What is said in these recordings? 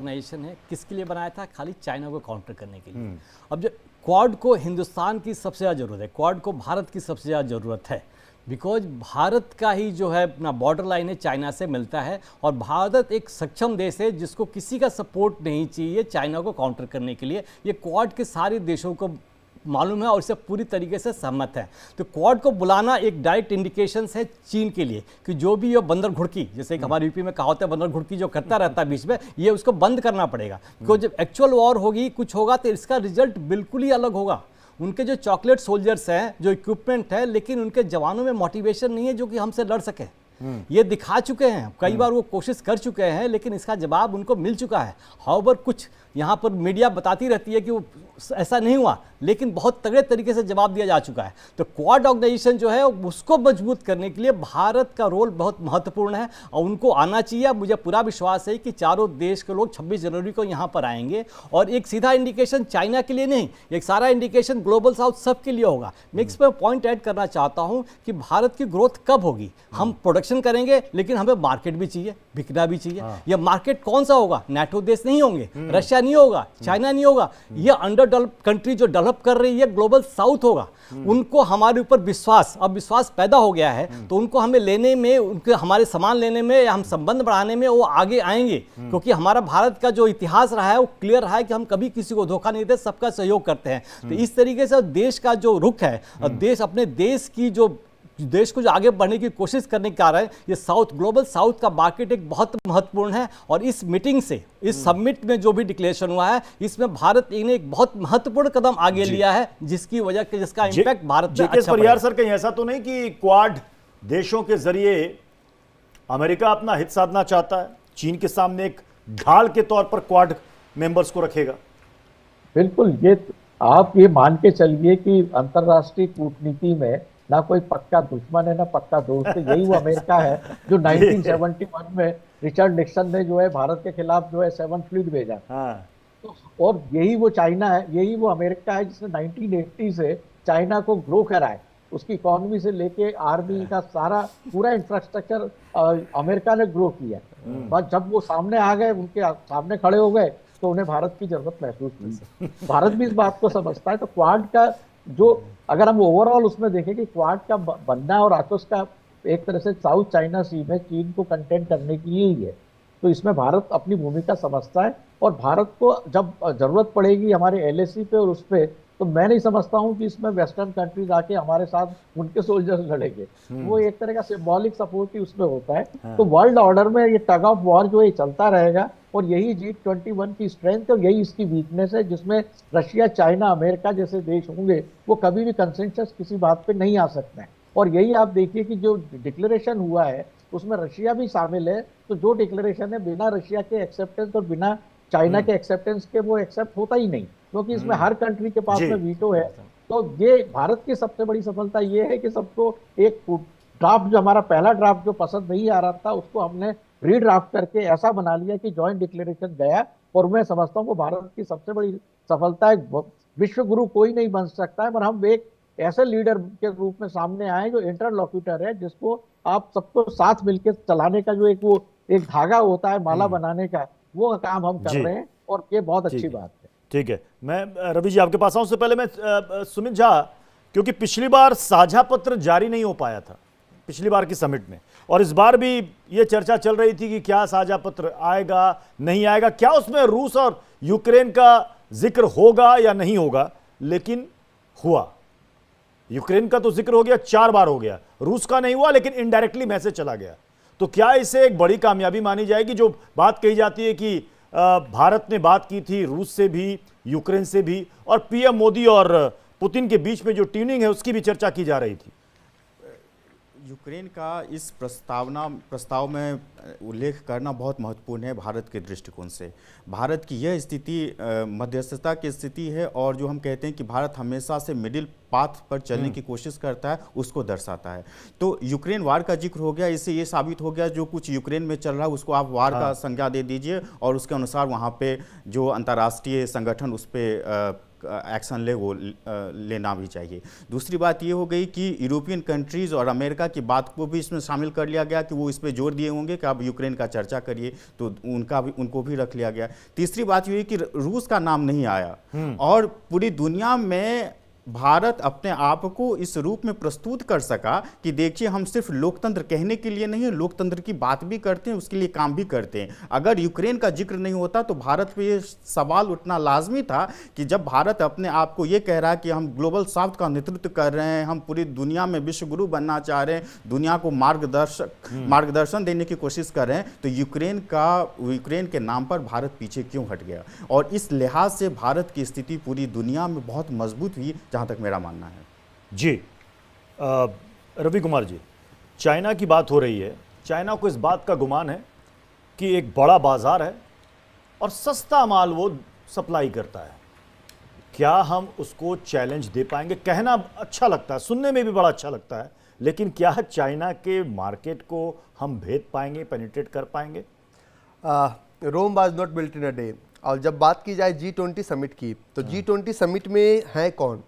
Organisation है किसके लिए बनाया था? खाली चाइना को काउंटर करने के लिए। अब जो क्वाड को हिंदुस्तान की सबसे ज़्यादा ज़रूरत है, क्वाड को भारत की सबसे ज़्यादा ज़रूरत है, बिकॉज भारत का ही जो है अपना बॉर्डर लाइन है चाइना से मिलता है और भारत एक सक्षम देश है जिसको किसी का सपोर्ट नहीं चाहिए चाइना को काउंटर करने के लिए। ये क्वाड के सारे देशों को मालूम है और इससे पूरी तरीके से सहमत है। तो क्वाड को बुलाना एक डायरेक्ट इंडिकेशन है चीन के लिए कि जो भी ये बंदर घुड़की, जैसे एक हमारे यूपी में कहावत है बंदर घुड़की जो करता रहता है बीच में, ये उसको बंद करना पड़ेगा। बिकॉज जब एक्चुअल वॉर होगी, कुछ होगा तो इसका रिजल्ट बिल्कुल ही अलग होगा। उनके जो चॉकलेट सोल्जर्स हैं, जो इक्विपमेंट है, लेकिन उनके जवानों में मोटिवेशन नहीं है जो कि हमसे लड़ सके। ये दिखा चुके हैं, कई बार वो कोशिश कर चुके हैं, लेकिन इसका जवाब उनको मिल चुका है। हाउएवर कुछ यहाँ पर मीडिया बताती रहती है कि वो ऐसा नहीं हुआ, लेकिन बहुत तगड़े तरीके से जवाब दिया जा चुका है। तो क्वाड ऑर्गेनाइजेशन जो है उसको मजबूत करने के लिए भारत का रोल बहुत महत्वपूर्ण है और उनको आना चाहिए। मुझे पूरा विश्वास है कि चारों देश के लोग 26 जनवरी को यहाँ पर आएंगे और एक सीधा इंडिकेशन चाइना के लिए नहीं, एक सारा इंडिकेशन ग्लोबल साउथ सब के लिए होगा। मैं इस पर पॉइंट ऐड करना चाहता हूँ कि भारत की ग्रोथ कब होगी? हम प्रोडक्शन करेंगे, लेकिन हमें मार्केट भी चाहिए, बिकना भी चाहिए। यह मार्केट कौन सा होगा? नाटो देश नहीं होंगे, रशिया नहीं होगा, चाइना नहीं होगा, ये अंडर डेवलप कंट्री जो डेवलप कर रही है ग्लोबल साउथ होगा। उनको हमारे ऊपर विश्वास, अब विश्वास पैदा हो गया है, तो उनको हमें लेने में, उनके हमारे सामान लेने में या हम संबंध बढ़ाने में वो आगे आएंगे। क्योंकि हमारा भारत का जो इतिहास रहा है वो क्लियर रहा है कि हम कभी किसी को धोखा नहीं देते, सबका सहयोग करते हैं। तो इस तरीके से देश का जो रुख है, देश अपने देश की जो देश को जो आगे बढ़ने की कोशिश करने का रहा है, ये साउथ, ग्लोबल साउथ का मार्केट एक बहुत महत्वपूर्ण है। और इस मीटिंग से, इस समिट में जो भी डिक्लेरेशन हुआ है, इसमें भारत ने एक बहुत महत्वपूर्ण कदम आगे लिया है, जिसकी वजह से जिसका इंपैक्ट भारत पे अच्छा परियार सर, कहीं ऐसा तो नहीं कि क्वाड देशों के जरिए अमेरिका अपना हित साधना चाहता है, चीन के सामने एक ढाल के तौर पर क्वाड मेंबर्स को रखेगा? बिल्कुल, ये आप ये मान के चलिए कि अंतरराष्ट्रीय कूटनीति में ना कोई पक्का दुश्मन है ना पक्का दोस्त है। यही वो अमेरिका है जो 1971 में रिचर्ड निक्सन ने जो है भारत के खिलाफ जो है 7th फ्लीट भेजा। तो और यही वो चाइना है, यही वो अमेरिका है जिसने 1980 से चाइना को ग्रो करा है। उसकी इकोनॉमी से लेके आर्मी का सारा पूरा इंफ्रास्ट्रक्चर अमेरिका ने ग्रो किया। बस जब वो सामने आ गए, उनके सामने खड़े हो गए, तो उन्हें भारत की जरूरत महसूस हुई। भारत भी इस बात को समझता है। तो क्वाड का जो, अगर हम ओवरऑल उसमें देखें कि क्वाड का बनना और आतुस का एक तरह से साउथ चाइना सी में चीन को कंटेन करने के लिए ही है। तो इसमें भारत अपनी भूमिका समझता है और भारत को जब जरूरत पड़ेगी हमारे एलएसी पे और उस पे, तो मैं नहीं समझता हूं कि इसमें वेस्टर्न कंट्रीज आके हमारे साथ उनके सोल्जर्स लड़ेंगे। वो एक तरह का सिंबॉलिक सपोर्ट ही उसमें होता है। तो वर्ल्ड ऑर्डर में ये टग ऑफ वॉर जो है चलता रहेगा और यही G21 की स्ट्रेंथ और यही इसकी वीकनेस है, जिसमें रशिया, चाइना, अमेरिका जैसे देश होंगे वो कभी भी कंसेंसस किसी बात पे नहीं आ सकते हैं। और यही आप देखिए कि जो डिक्लेरेशन हुआ है उसमें रशिया भी शामिल है। तो जो डिक्लेरेशन है बिना रशिया के एक्सेप्टेंस और बिना चाइना के एक्सेप्टेंस के वो एक्सेप्ट होता ही नहीं, क्योंकि इसमें हर कंट्री के पास में वीटो है। तो ये भारत की सबसे बड़ी सफलता ये है कि सबको एक ड्राफ्ट, जो हमारा पहला ड्राफ्ट जो पसंद नहीं आ रहा था, उसको हमने रीड्राफ्ट करके ऐसा बना लिया कि जॉइंट डिक्लेरेशन गया। और मैं समझता हूँ वो भारत की सबसे बड़ी सफलता है। विश्व गुरु कोई नहीं बन सकता है, पर हम एक ऐसे लीडर के रूप में सामने आए जो इंटरलॉक्यूटर है, जिसको आप सबको साथ मिलकर चलाने का जो एक वो एक धागा होता है माला बनाने का, वो काम हम कर रहे हैं और ये बहुत अच्छी बात है। ठीक है, मैं रवि जी आपके पास आऊं। उससे पहले मैं सुमित झा, क्योंकि पिछली बार साझा पत्र जारी नहीं हो पाया था पिछली बार की समिट में, और इस बार भी ये चर्चा चल रही थी कि क्या साझा पत्र आएगा नहीं आएगा, क्या उसमें रूस और यूक्रेन का जिक्र होगा या नहीं होगा। लेकिन हुआ, यूक्रेन का तो जिक्र हो गया, 4 बार हो गया, रूस का नहीं हुआ, लेकिन इनडायरेक्टली मैसेज चला गया। तो क्या इसे एक बड़ी कामयाबी मानी जाएगी? जो बात कही जाती है कि भारत ने बात की थी रूस से भी, यूक्रेन से भी, और पीएम मोदी और पुतिन के बीच में जो ट्यूनिंग है उसकी भी चर्चा की जा रही थी। यूक्रेन का इस प्रस्ताव में उल्लेख करना बहुत महत्वपूर्ण है भारत के दृष्टिकोण से। भारत की यह स्थिति मध्यस्थता की स्थिति है, और जो हम कहते हैं कि भारत हमेशा से मिडिल पाथ पर चलने की कोशिश करता है, उसको दर्शाता है। तो यूक्रेन वार का जिक्र हो गया, इससे ये साबित हो गया जो कुछ यूक्रेन में चल रहा है उसको आप वार का संज्ञा दे दीजिए और उसके अनुसार वहाँ पे जो अंतर्राष्ट्रीय संगठन उस पर एक्शन लेना भी चाहिए। दूसरी बात ये हो गई कि यूरोपियन कंट्रीज़ और अमेरिका की बात को भी इसमें शामिल कर लिया गया कि वो इस पर जोर दिए होंगे कि आप यूक्रेन का चर्चा करिए, तो उनको भी रख लिया गया। तीसरी बात ये कि रूस का नाम नहीं आया और पूरी दुनिया में भारत अपने आप को इस रूप में प्रस्तुत कर सका कि देखिए हम सिर्फ लोकतंत्र कहने के लिए नहीं, लोकतंत्र की बात भी करते हैं, उसके लिए काम भी करते हैं। अगर यूक्रेन का जिक्र नहीं होता तो भारत पे ये सवाल उठना लाजमी था कि जब भारत अपने आप को ये कह रहा है कि हम ग्लोबल साउथ का नेतृत्व कर रहे हैं, हम पूरी दुनिया में विश्व गुरु बनना चाह रहे हैं, दुनिया को मार्गदर्शन देने की कोशिश कर रहे हैं, तो यूक्रेन के नाम पर भारत पीछे क्यों हट गया। और इस लिहाज से भारत की स्थिति पूरी दुनिया में बहुत मजबूत हुई, जहां तक मेरा मानना है। जी रवि कुमार जी, चाइना की बात हो रही है। चाइना को इस बात का गुमान है कि एक बड़ा बाजार है और सस्ता माल वो सप्लाई करता है। क्या हम उसको चैलेंज दे पाएंगे? कहना अच्छा लगता है, सुनने में भी बड़ा अच्छा लगता है, लेकिन क्या चाइना के मार्केट को हम भेद पाएंगे, पेनिट्रेट कर पाएंगे? Rome was not built in a day. और जब बात की जाए G20 समिट की, तो G20 समिट में है कौन?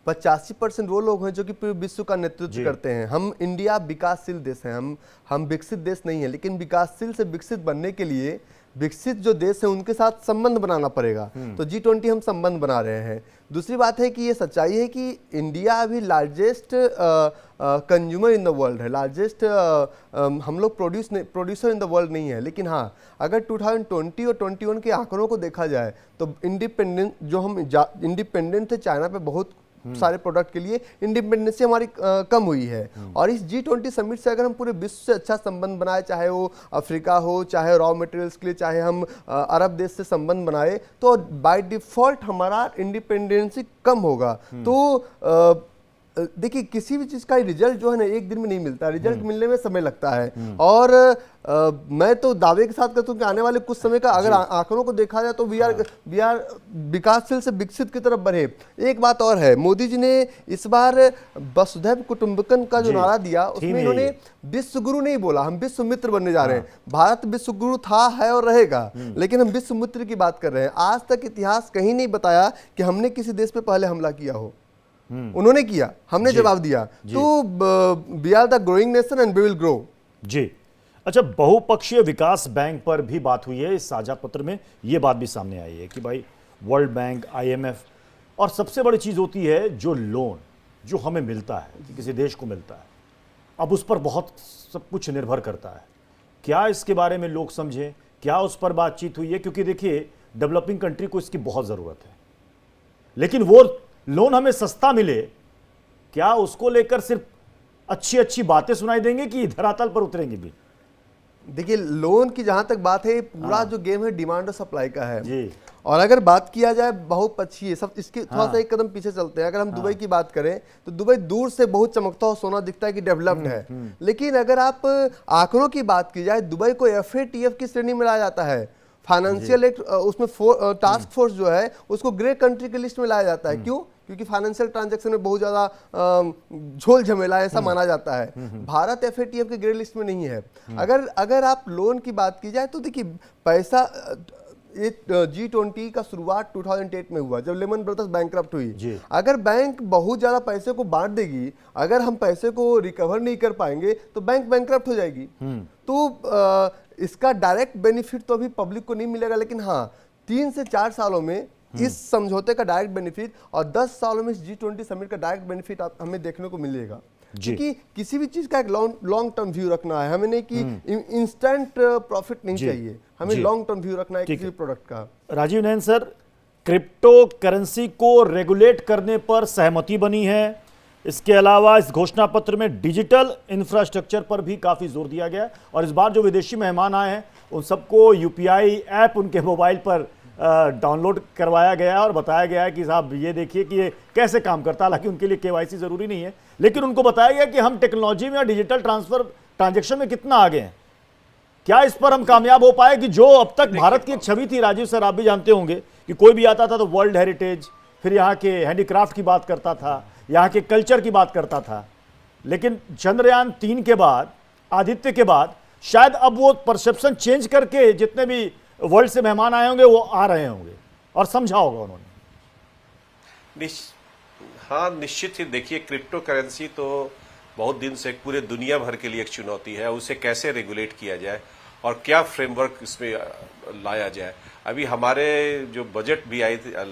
85% वो लोग हैं जो कि पूरे विश्व का नेतृत्व करते हैं। हम इंडिया विकासशील देश हैं, हम विकसित देश नहीं है, लेकिन विकासशील से विकसित बनने के लिए विकसित जो देश है उनके साथ संबंध बनाना पड़ेगा। तो G20 हम संबंध बना रहे हैं। दूसरी बात है कि ये सच्चाई है कि इंडिया अभी largest consumer in the world है, लार्जेस्ट हम लोग प्रोड्यूसर इन द वर्ल्ड नहीं है। लेकिन हाँ, अगर 2020 और 21 के आंकड़ों को देखा जाए तो इंडिपेंडेंट थे चाइना पे बहुत सारे प्रोडक्ट के लिए, इंडिपेंडेंसी हमारी कम हुई है। और इस G20 समिट से अगर हम पूरे विश्व से अच्छा संबंध बनाए, चाहे वो अफ्रीका हो, चाहे रॉ मटेरियल्स के लिए, चाहे हम अरब देश से संबंध बनाए, तो बाय डिफॉल्ट हमारा इंडिपेंडेंसी कम होगा। तो देखिए, किसी भी चीज़ का रिजल्ट जो है ना एक दिन में नहीं मिलता, रिजल्ट मिलने में समय लगता है। और मैं तो दावे के साथ कहता हूं कि आने वाले कुछ समय का अगर आंकड़ों को देखा जाए तो वी आर विकासशील से विकसित की तरफ बढ़े। एक बात और है, मोदी जी ने इस बार वसुधैव कुटुंबकम का जो नारा दिया उसमें इन्होंने विश्व गुरु नहीं बोला, हम विश्व मित्र बनने जा रहे हैं। भारत विश्व गुरु था, है और रहेगा, लेकिन हम विश्व मित्र की बात कर रहे हैं। आज तक इतिहास कहीं नहीं बताया कि हमने किसी देश पे पहले हमला किया हो। उन्होंने किया, हमने जवाब दिया। तो we are the growing nation and we will grow. जी अच्छा, बहुपक्षीय विकास बैंक पर भी बात हुई है इस साझा पत्र में। ये बात भी सामने आई है कि भाई वर्ल्ड बैंक, IMF, और सबसे बड़ी चीज होती है जो लोन जो हमें मिलता है, कि किसी देश को मिलता है, अब उस पर बहुत सब कुछ निर्भर करता है। क्या इसके बारे में लोग समझें? क्या उस पर बातचीत हुई है? क्योंकि देखिए, डेवलपिंग कंट्री को इसकी बहुत जरूरत है, लेकिन वो लोन हमें सस्ता मिले, क्या उसको लेकर सिर्फ अच्छी अच्छी बातें सुनाई देंगे कि धरातल पर उतरेंगे भी? देखिए, लोन की जहां तक बात है, पूरा जो गेम है डिमांड और सप्लाई का है जी। और अगर बात किया जाए बहुपक्षीय सब, इसके थोड़ा सा एक कदम पीछे चलते हैं। अगर हम दुबई की बात करें तो दुबई दूर से बहुत चमकता हुआ सोना दिखता है कि डेवलप्ड है, लेकिन अगर आप आंकड़ों की बात की जाए, दुबई को FATF की श्रेणी में लाया जाता है। फाइनेंशियल एक उसमें टास्क फोर्स जो है उसको ग्रे कंट्री के लिस्ट में लाया जाता है। क्यों? क्योंकि फाइनेंशियल ट्रांजैक्शन में बहुत ज्यादा झोल झमेला ऐसा माना जाता है। भारत FATF के ग्रे लिस्ट में नहीं है। अगर आप लोन की बात की जाए तो देखिए, पैसा ये G20 का शुरुआत 2008 में हुआ जब लेमन ब्रदर्स बैंकक्रप्ट हुई। अगर बैंक बहुत ज्यादा पैसे को बांट देगी, अगर हम पैसे को रिकवर नहीं कर पाएंगे तो बैंक बैंकक्रप्ट हो जाएगी। तो इसका डायरेक्ट बेनिफिट तो अभी पब्लिक को नहीं मिलेगा, लेकिन हाँ 3 से 4 सालों में इस समझौते का डायरेक्ट बेनिफिट और 10 सालों में इस G20 समिट का डायरेक्ट बेनिफिट हमें देखने को मिलेगा। क्योंकि किसी भी चीज का एक लॉन्ग टर्म व्यू रखना है हमें, नहीं कि इंस्टेंट प्रॉफिट नहीं चाहिए, हमें लॉन्ग टर्म व्यू रखना है किसी भी प्रोडक्ट का। Rajiv Nayan sir, crypto currency को रेगुलेट करने पर सहमति बनी है। इसके अलावा इस घोषणा पत्र में डिजिटल इंफ्रास्ट्रक्चर पर भी काफी जोर दिया गया है। और इस बार जो विदेशी मेहमान आए हैं उन सबको UPI ऐप उनके मोबाइल पर डाउनलोड करवाया गया है और बताया गया है कि साहब ये देखिए कि ये कैसे काम करता है। हालांकि उनके लिए KYC जरूरी नहीं है, लेकिन उनको बताया गया कि हम टेक्नोलॉजी में या डिजिटल ट्रांजैक्शन में कितना आगे हैं। क्या इस पर हम कामयाब हो पाए कि जो अब तक भारत की एक छवि थी, राजीव सर आप भी जानते होंगे कि कोई भी आता था तो वर्ल्ड हेरिटेज, फिर यहाँ के हैंडीक्राफ्ट की बात करता था, यहाँ के कल्चर की बात करता था, लेकिन चंद्रयान 3 के बाद, आदित्य के बाद शायद अब वो परसेप्शन चेंज करके जितने भी वर्ल्ड से मेहमान आए होंगे वो आ रहे होंगे और समझा होगा उन्होंने। हाँ, निश्चित ही देखिए, क्रिप्टो करेंसी तो बहुत दिन से पूरे दुनिया भर के लिए एक चुनौती है। उसे कैसे रेगुलेट किया जाए और क्या फ्रेमवर्क इसमें लाया जाए। अभी हमारे जो बजट भी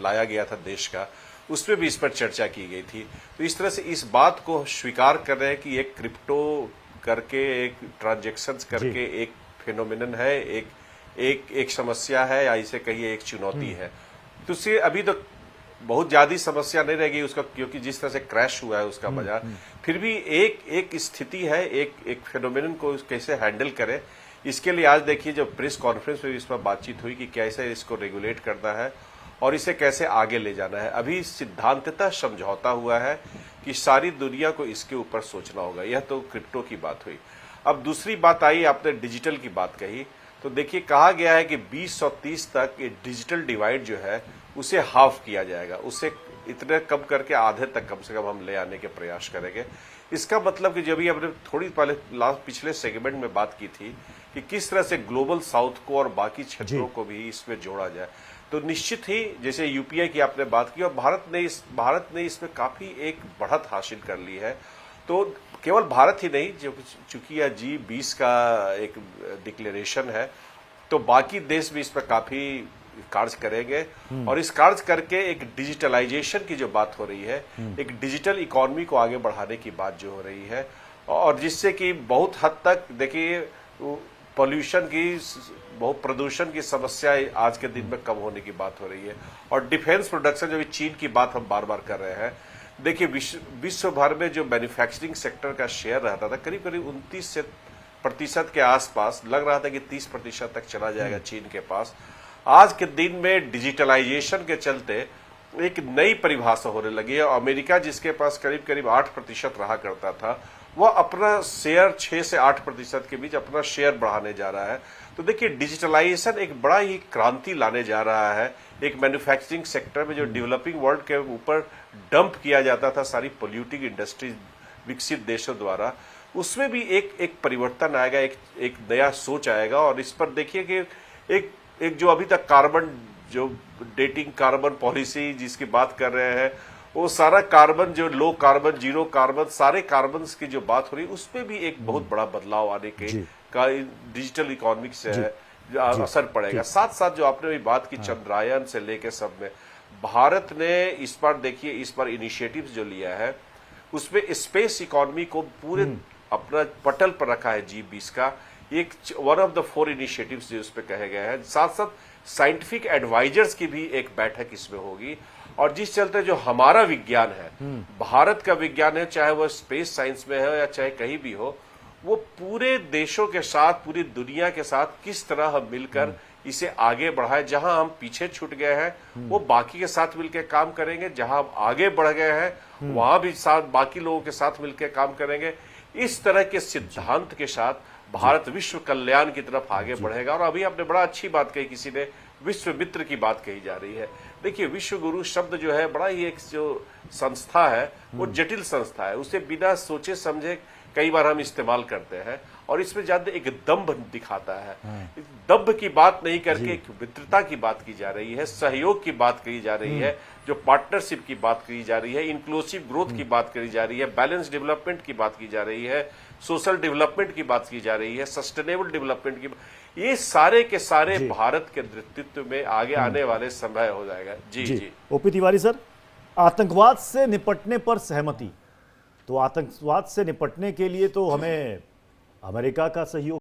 लाया गया था देश का, उसमें भी इस पर चर्चा की गई थी। तो इस तरह से इस बात को स्वीकार कर रहे हैं कि एक क्रिप्टो करके, एक ट्रांजैक्शंस करके एक फिनोमिनन है, एक समस्या है, या इसे कहिए एक चुनौती है। तो उससे अभी तो बहुत ज्यादा समस्या नहीं रहेगी उसका, क्योंकि जिस तरह से क्रैश हुआ है उसका बाजार, फिर भी एक स्थिति है, एक फिनोमिनन को कैसे हैंडल करें। इसके लिए आज देखिए, जब प्रेस कॉन्फ्रेंस में इस पर बातचीत हुई कि कैसे इसको रेगुलेट करना है और इसे कैसे आगे ले जाना है। अभी सिद्धांततः समझौता हुआ है कि सारी दुनिया को इसके ऊपर सोचना होगा। यह तो क्रिप्टो की बात हुई। अब दूसरी बात आई, आपने डिजिटल की बात कही, तो देखिए कहा गया है कि 2030 तक ये डिजिटल डिवाइड जो है उसे हाफ किया जाएगा, उसे इतने कम करके आधे तक कम से कम हम ले आने के प्रयास करेंगे। इसका मतलब कि जब भी हमने थोड़ी पहले पिछले सेगमेंट में बात की थी कि किस तरह से ग्लोबल साउथ को और बाकी क्षेत्रों को भी इसमें जोड़ा जाए, तो निश्चित ही जैसे यूपीआई की आपने बात की, और भारत ने इसमें काफी एक बढ़त हासिल कर ली है। तो केवल भारत ही नहीं, जो चूंकि यह G20 का एक डिक्लेरेशन है, तो बाकी देश भी इस पर काफी कार्य करेंगे। और इस कार्य करके एक डिजिटलाइजेशन की जो बात हो रही है, एक डिजिटल इकोनॉमी को आगे बढ़ाने की बात जो हो रही है, और जिससे कि बहुत हद तक देखिए प्रदूषण की समस्या आज के दिन में कम होने की बात हो रही है। और डिफेंस प्रोडक्शन, जो चीन की बात हम बार बार कर रहे हैं, देखिए विश्व भर में जो मैन्युफैक्चरिंग सेक्टर का शेयर रहता था करीब करीब 29% के आसपास, लग रहा था कि 30% तक चला जाएगा चीन के पास। आज के दिन में डिजिटलाइजेशन के चलते एक नई परिभाषा होने लगी है। अमेरिका जिसके पास करीब करीब 8% रहा करता था, वह अपना शेयर 6 से 8% के बीच अपना शेयर बढ़ाने जा रहा है। तो देखिए डिजिटलाइजेशन एक बड़ा ही क्रांति लाने जा रहा है। एक मैन्युफैक्चरिंग सेक्टर में जो डेवलपिंग वर्ल्ड के ऊपर डंप किया जाता था सारी पोल्यूटिंग इंडस्ट्रीज विकसित देशों द्वारा, उसमें भी एक परिवर्तन आएगा, एक नया सोच आएगा। और इस पर देखिए कि एक जो अभी तक कार्बन जो डेटिंग कार्बन पॉलिसी जिसकी बात कर रहे हैं, वो सारा कार्बन जो लो कार्बन, जीरो कार्बन, सारे कार्बन की जो बात हो रही है, उसमें भी एक बहुत बड़ा बदलाव आने के का डिजिटल इकोनॉमिक से है असर पड़ेगा। साथ साथ जो आपने भी बात की चंद्रयान से लेके सब में, भारत ने इस बार देखिए इस बार इनिशिएटिव्स जो लिया है, उसमें स्पेस इकोनॉमी को पूरे अपना पटल पर रखा है G20 का। एक वन ऑफ द 4 इनिशिएटिव्स जो उस पर कहे गए हैं। साथ साथ साइंटिफिक एडवाइजर्स की भी एक बैठक इसमें होगी। और जिस चलते जो हमारा विज्ञान है, भारत का विज्ञान है, चाहे वह स्पेस साइंस में है या चाहे कहीं भी हो, वो पूरे देशों के साथ, पूरी दुनिया के साथ किस तरह हम मिलकर इसे आगे बढ़ाए। जहां हम पीछे छूट गए हैं वो बाकी के साथ मिलकर काम करेंगे, जहां हम आगे बढ़ गए हैं वहां भी साथ बाकी लोगों के साथ मिलकर काम करेंगे। इस तरह के सिद्धांत के साथ भारत विश्व कल्याण की तरफ आगे बढ़ेगा। और अभी आपने बड़ा अच्छी बात कही, किसी ने विश्व मित्र की बात कही जा रही है। देखिए विश्व गुरु शब्द जो है बड़ा ही एक जो संस्था है वो जटिल संस्था है, उसे बिना सोचे समझे कई बार हम इस्तेमाल करते हैं और इसमें ज्यादा एक दंभ दिखाता है। दंभ की बात नहीं करके एक मित्रता की बात की जा रही है, सहयोग की बात कही जा रही है, जो पार्टनरशिप की बात कही जा रही है, इंक्लूसिव ग्रोथ की बात करी जा रही है, बैलेंस डेवलपमेंट की बात की जा रही है, सोशल डेवलपमेंट की बात की जा रही है, सस्टेनेबल डेवलपमेंट की, ये सारे के सारे भारत के नेतृत्व में आगे आने वाले समय हो जाएगा। जी। ओपी तिवारी सर, आतंकवाद से निपटने पर सहमति, तो आतंकवाद से निपटने के लिए तो हमें अमेरिका का सहयोग